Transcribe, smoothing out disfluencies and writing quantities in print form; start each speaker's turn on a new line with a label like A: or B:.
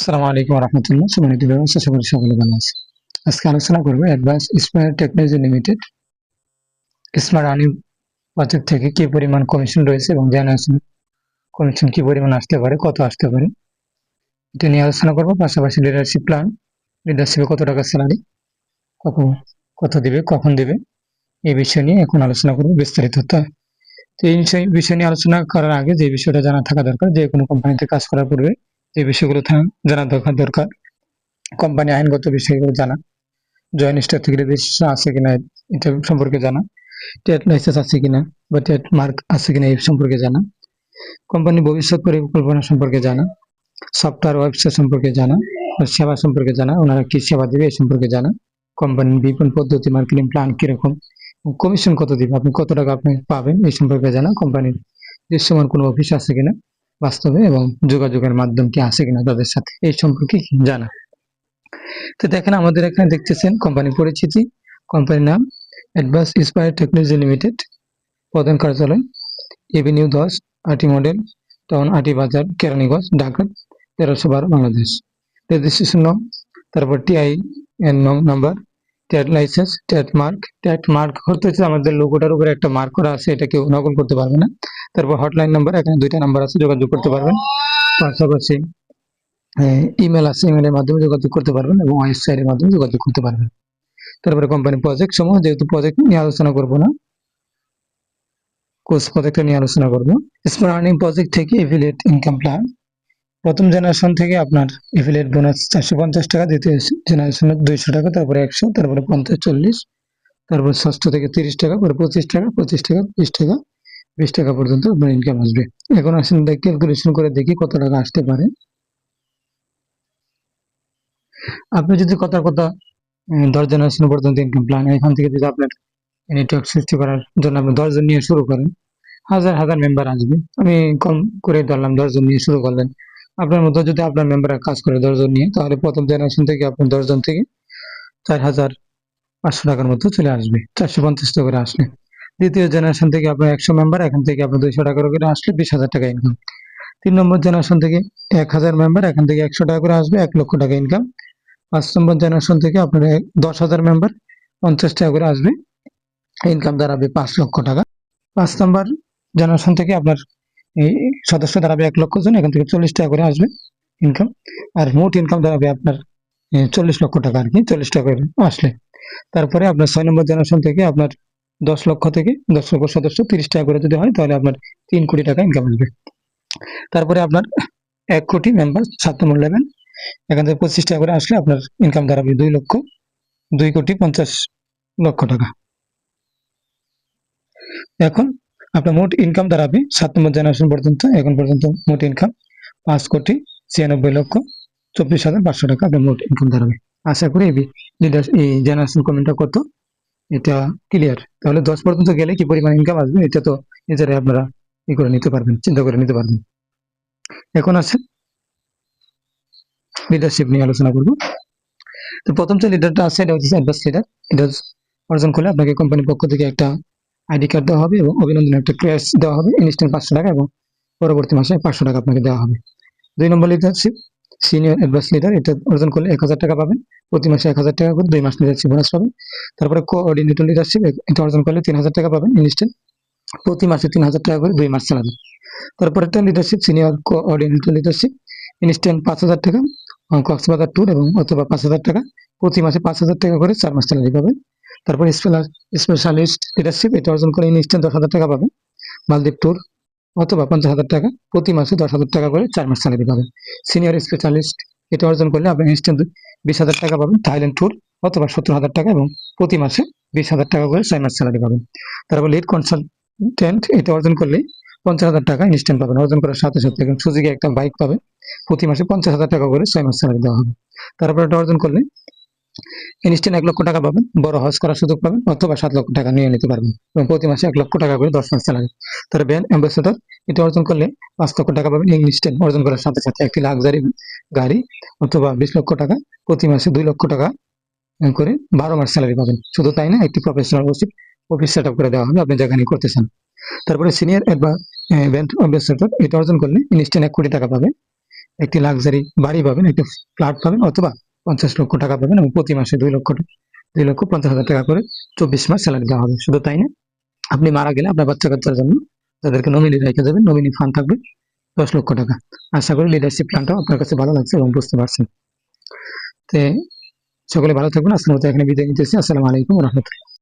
A: আসসালামু আলাইকুম রহমতুল্লাহ। সম্মানিত ব্যবস্থা আশা করি সকলে ভালো আছে। আজকে আলোচনা করবো advance smart technology limited smart earning project থেকে কি পরিমাণ কমিশন রয়েছে এবং জেনারেশন কমিশন কি পরিমাণ আসতে পারে, কত আসতে পারে, এটা নিয়ে আলোচনা করবো। পাশাপাশি লিডারশিপ প্ল্যান, লিডারশিপে কত টাকা স্যালারি, কখন কত দিবে, কখন দিবে, এই বিষয় নিয়ে এখন আলোচনা করবো বিস্তারিত। তো এই বিষয় নিয়ে আলোচনা করার আগে যে বিষয়টা জানা থাকা দরকার, যে কোনো কোম্পানিতে কাজ করার পূর্বে যে বিষয়গুলো জানা দরকার, কোম্পানি আইনগত বিষয়গুলো জানা, জয়েন্ট স্টক থেকে রেজিস্ট্রেশন আছে কিনা এটা সম্পর্কে জানা, ট্রেড লাইসেন্স আছে কিনা বা ট্রেড মার্ক আছে কিনা এই সম্পর্কে জানা, কোম্পানির ভবিষ্যৎ পরিকল্পনা সম্পর্কে জানা, সফটওয়্যার ওয়েবসাইট সম্পর্কে জানা, সেবা সম্পর্কে জানা, ওনারা কি সেবা দিবে এই সম্পর্কে জানা, কোম্পানির বিপণন পদ্ধতি, মার্কেটিং প্ল্যান কিরকম, কমিশন কত দিবে, আপনি কত টাকা আপনি পাবেন এই সম্পর্কে জানা, কোম্পানির দৃশ্যমান কোনো অফিস আছে কিনা বাস্তবে এবং যোগাযোগের মাধ্যম কি আছে কিনা তাদের সাথে এই সম্পর্কে জানা। তো দেখেন আমাদের এখানে দেখতেছেন কোম্পানির পরিচিতি, কোম্পানির নাম অ্যাডভান্স স্মার্ট টেকনোলজি লিমিটেড, প্রধান কার্যালয় এভিনিউ 10, আটি মডেল টাউন, আটি বাজার, কেরানীগঞ্জ, ঢাকা 1312, বাংলাদেশ। রেজিস্ট্রেশন নং, তারপর T I N number, trade licence, trademark হচ্ছে আমাদের লোগোটার উপরে একটা মার্ক করা আছে, এটা কেউ নকল করতে পারবে না। তারপর হটলাইন নাম্বার, এখানে 2টা নাম্বার আছে, যোগাযোগ করতে পারবেন। পাশাপাশি ইমেল আছে, ইমেলের মাধ্যমে যোগাযোগ করতে পারবেন এবং ওয়েবসাইটের মাধ্যমে যোগাযোগ করতে পারবেন। তারপরে কোম্পানি প্রজেক্ট সমূহ, যেহেতু প্রজেক্ট নিয়ে আলোচনা করবো না, কোর্স প্রজেক্টটা নিয়ে আলোচনা করবো। স্মার্ট আর্নিং প্রজেক্ট থেকে এফিলিয়েট ইনকাম প্ল্যান, প্রথম জেনারেশন থেকে আপনার এফিলিয়েট বোনাস 450 টাকা, দ্বিতীয় জেনারেশনের 200 টাকা, তারপরে 100, তারপরে 50, 40, তারপর ষষ্ঠ থেকে 30 টাকা, পরে 25 টাকা, 25 টাকা, 20 টাকা, 20 টাকা পর্যন্ত আপনার ইনকাম আসবে। এখন আসেন ক্যালকুলেশন করে দেখি কত টাকা আসতে পারে। আপনি যদি কথা 10 জেনারেশন পর্যন্ত ইনকাম প্ল্যান, এখান থেকে যদি আপনার নেটওয়ার্ক সৃষ্টি করার জন্য আপনি 10 জন নিয়ে শুরু করেন, হাজার হাজার মেম্বার আসবে। আমি কম করে ধরলাম 10 জন নিয়ে শুরু করলেন। আপনার মতো যদি আপনার মেম্বাররা কাজ করে 10 জন নিয়ে, তাহলে প্রথম জেনারেশন থেকে আপনার 10 জন থেকে 4500 টাকার মতো চলে আসবে, 450 টাকা করে আসলে। দ্বিতীয় জেনারেশন থেকে আপনার 100 মেম্বার, এখান থেকে আপনার 200 টাকা করে আসলে 20,000 টাকা ইনকাম। 3 নম্বর জেনারেশন থেকে 1000 মেম্বার, এখান থেকে 100 টাকা করে আসবে, 1 লক্ষ টাকা ইনকাম। 5 নম্বর জেনারেশন থেকে আপনার 10,000 মেম্বার, 50 টাকা করে আসবে, ইনকাম দাঁড়াবে 5 লক্ষ টাকা। 5 নম্বর জেনারেশন থেকে আপনার এই সদস্য দাঁড়াবে 1 লক্ষ জন, এখান থেকে 40 টাকা করে আসবে ইনকাম। আর মোট ইনকাম দাঁড়াবে আপনার 40 লক্ষ টাকা, আর কি 40 টাকা করে আসলে। তারপরে আপনার 6 নম্বর জেনারেশন থেকে আপনার 10 লক্ষ থেকে 10 লক্ষ সদস্য 30 টাকা করে যদি হয়, তাহলে আপনার 3 কোটি টাকা ইনকাম আসবে। তারপরে আপনার 1 কোটি মেম্বার 7 নম্বর লেভেল, এখান থেকে 25 টাকা করে আসলে আপনার ইনকাম দাঁড়াবে 2 কোটি 50 লক্ষ টাকা। এখন আপনার মোট ইনকাম দাঁড়াবে 7 নম্বর জেনারেশন পর্যন্ত, এখন পর্যন্ত মোট ইনকাম 5 কোটি 96 লক্ষ 24,500 টাকা আপনার মোট ইনকাম দাঁড়াবে। আশা করি এই জেনারেশন কমেন্টটা কত এটা ক্লিয়ার। তাহলে 10 পর্যন্ত গেলে কি পরিমাণ ইনকাম আসবে এটা তো নিজেরাই আপনারা ই করে নিতে পারবেন, চিন্তা করে নিতে পারবেন। এখন আছে লিডারশিপ নিয়ে আলোচনা করব। তো প্রথম যে লিডারটা আছে এটা হচ্ছে অ্যাডভান্স লিডার। এটা অর্জন করলে আপনাকে কোম্পানির পক্ষ থেকে একটা আইডি কার্ড দেওয়া হবে এবং অভিনন্দন একটা ক্রেস দেওয়া হবে, ইনস্ট্যান্ট 500 টাকা এবং পরবর্তী মাসে 500 টাকা আপনাকে দেওয়া হবে। 2 নম্বর লিডারশিপ সিনিয়র অ্যাডভান্স লিডার, এটা অর্জন করলে 1000 টাকা পাবেন, প্রতি মাসে 1000 টাকা করে 2 মাস লিডারশিপ বোনাস পাবেন। তারপরে কোঅর্ডিনেটর লিডারশিপ, এটা অর্জন করলে 3000 টাকা পাবেন ইনস্ট্যান্ট, প্রতি মাসে 3000 টাকা করে 2 মাস চালাবেন। তারপরে একটা leadership senior coordinator leadership, instant 5000 টাকা কক্সবাজার ট্যুর এবং অথবা 5000 টাকা, প্রতি মাসে 5000 টাকা করে 4 মাস স্যালারি পাবেন। তারপরে স্পেশালিস্ট লিডারশিপ, এটা অর্জন করে ইনস্ট্যান্ট 10,000 টাকা পাবেন, মালদ্বীপ ট্যুর অথবা 50,000 টাকা, প্রতি মাসে 10,000 টাকা করে 4 মাস স্যালারি পাবেন। সিনিয়র স্পেশালিস্ট, এটা অর্জন করলে আপনি ইনস্ট্যান্ট 20,000 টাকা পাবেন, থাইল্যান্ড ট্যুর অথবা 70,000 টাকা এবং প্রতি মাসে 20,000 টাকা করে 6 মাস স্যালারি পাবেন। তারপর লিড কনসালটেন্ট, এটা অর্জন করলে 50,000 টাকা ইনস্ট্যান্ট পাবেন, অর্জন করার সাথে সাথে সুযোগে একটা বাইক পাবেন, প্রতি মাসে 50,000 টাকা করে 6 মাস স্যালারি দেওয়া হবে। তারপর এটা অর্জন করলে ইনস্ট্যান্ট 1 লক্ষ টাকা পাবেন, বড় হজ করার সুযোগ পাবেন অথবা 7 লক্ষ টাকা নিয়ে নিতে পারবেন এবং প্রতি মাসে 1 লক্ষ টাকা করে 10 মাস স্যালারি। তার ব্র্যান্ড অ্যাম্বাসেডর, এটা অর্জন করলে 5 লক্ষ টাকা পাবেন ইনস্ট্যান্ট, অর্জন করার সাথে সাথে একটি লাক্সারি গাড়ি অথবা 20 লক্ষ টাকা, প্রতি মাসে 2 লক্ষ টাকা করে 12 মাস স্যালারি পাবেন। শুধু তাই না, একটি প্রফেশনাল অফিস সেট আপ করে দেওয়া হবে আপনি যেখানে করতে চান। তারপরে সিনিয়র ব্র্যান্ড অ্যাম্বাসেডর, এটা অর্জন করলে ইনস্ট্যান্ট 1 কোটি টাকা পাবেন একটি লাক্সারি বাড়ি পাবেন, একটি ফ্ল্যাট পাবেন, অথবা 50 লক্ষ টাকা পাবেন এবং প্রতি মাসে 2,50,000 টাকা করে 24 মাস স্যালারি দেওয়া হবে। শুধু তাই না, আপনি মারা গেলে আপনার বাচ্চা কাচ্চার জন্য তাদেরকে নমিনি রেখে যাবেন, নমিনি ফান্ড থাকবে 10 লক্ষ টাকা। আশা করি লিডারশিপ প্ল্যানটাও আপনার কাছে ভালো লাগছে এবং বুঝতে পারছেন। তো সকলে ভালো থাকবেন। আজকের মতো এখানে বিদায় নিতেছি। আসসালামু আলাইকুম রহমতুল্লাহ।